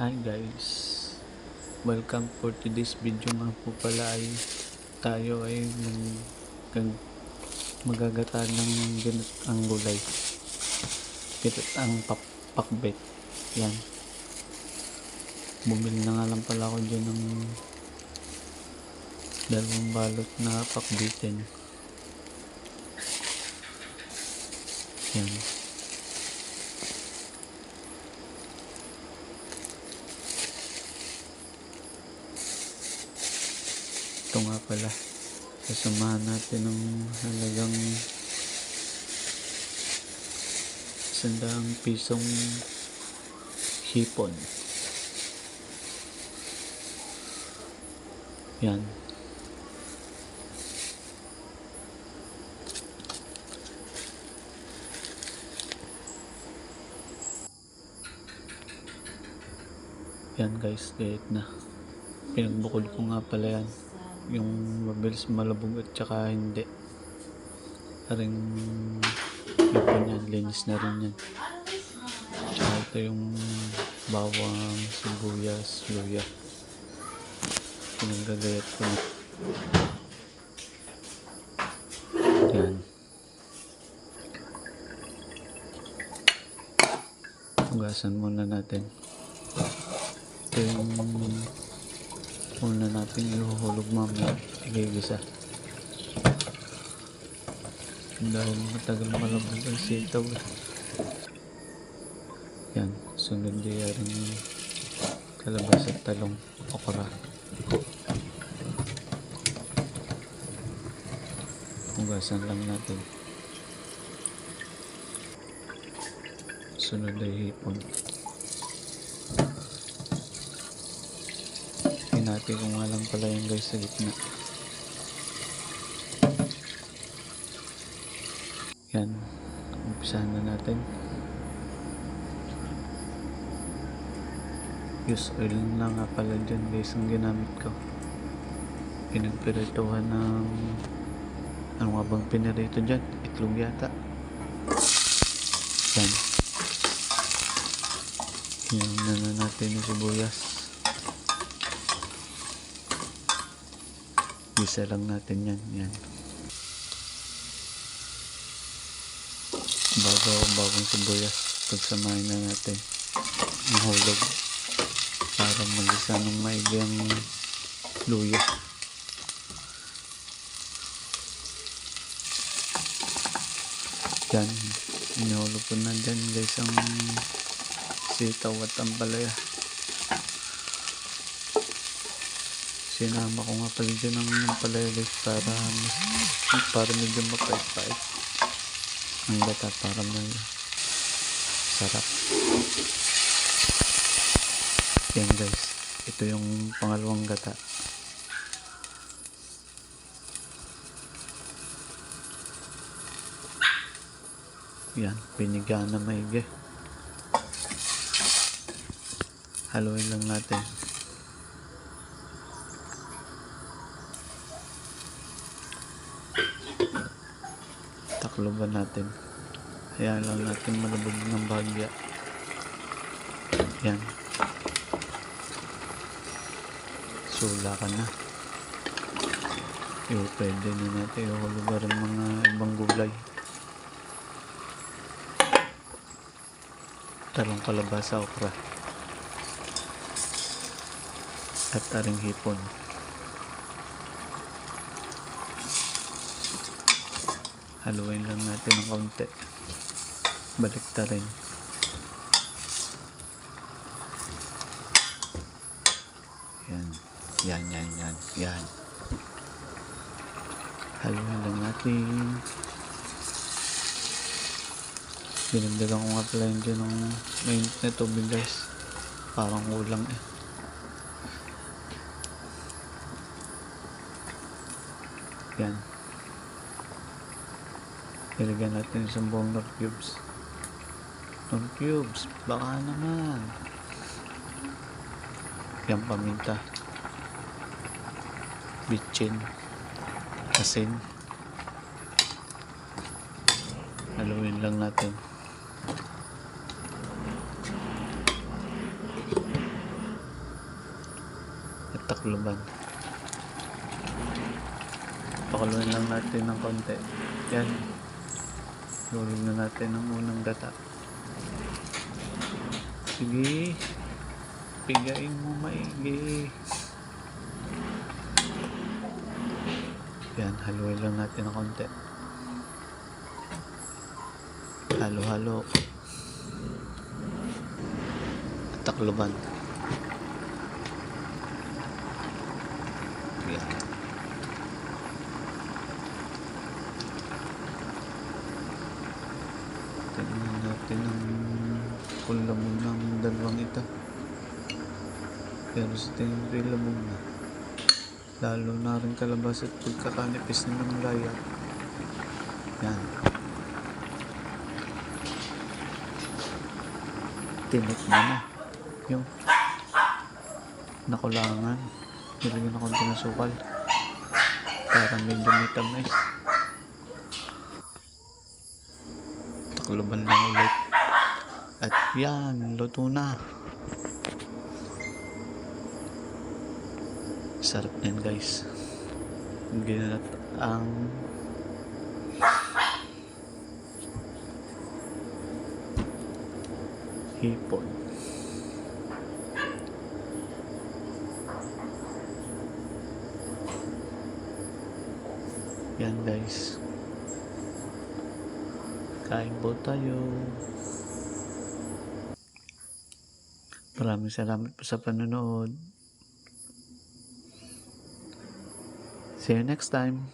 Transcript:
Hi guys, welcome for today's video. Nga po pala ay tayo ay magagata ng ang gulay, ang pakbet. Yan, bumili na nga lang pala ako dyan ng 2 balot na pakbetin. Yan, ito nga pala, sasamahan natin ng halagang 100 pisong hipon. Yan, yan guys, kahit na pinagbukod ko nga pala yan, yung mabilis malabog at saka hindi. Aring hipon yan, linis na rin yan. Tsaka ito yung bawang, sibuyas, luya, pinagagayat ko na. Yan, hugasan muna natin. Ito yung una natin ihuhulog mamaya, igigisa dahil matagal malabog ang sitaw. Yan, sunod din yung kalabasa at talong, okra. Hugasan lang natin. Sunod ay hipon. Natin kung nga lang pala yung guys sa gitna. Yan, umpisahan na natin. Use oil na nga pala dyan guys ang ginamit ko. Pinagpirituhan ng ano nga bang pinirito dyan? Itlog yata. Yan, yan na natin yung sibuyas. Gisa lang natin yan. Yan, bagong sibuyas, pagsamahin na natin ang hulog para magisa ng maigi ang luya. Yan, inihulog ko na dyan guys ang sitaw at ang palaya. Sinama ko nga pala dyan ng palaya guys para medyo mapait-pait ang gata, para may sarap. Yan guys, ito yung pangalawang gata. Yan, binigyan na maigi. Haluin lang natin. Takloban natin. Hayaan lang natin malabog ng bahagya. Yan. Sula ka na. Pwede na natin ihulugan ng mga ibang gulay. Talong, kalabasa, okra. At aring hipon. Haluin lang natin ng kaunti. Balik ta rin. Yan. Haluin lang natin. Dinagdagan ko nga pala yun dyan ng mainit na tubig guys. Parang kulang eh. Yan. Ilagyan natin isang buong Knorr cubes. Knorr cubes, baka naman. Yan, paminta. Bitchin. Asin. Haluin lang natin. At takloban. Pakaluin lang natin ng konti. Yan. Lulig na natin ang unang gata. Sige. Pigain mo maigi. Yan. Haluin lang natin ng konti. Halo-halo. At takloban. Yan. Tignan natin ang kulamon ng dalawang ito. Pero sa tingin ko ilamog na. Lalo na rin kalabas at pagkakanipis na ng laya. Yan. Tinikman na. Yung nakulangan. Nilagyan na konti ng sukal. Para medyo may tamis. Takloban lang ulit. At yan, luto na. Sarap yan guys. Ginat ang hipon. Yan guys. Kain po tayo. Maraming salamat po sa panonood. See you next time.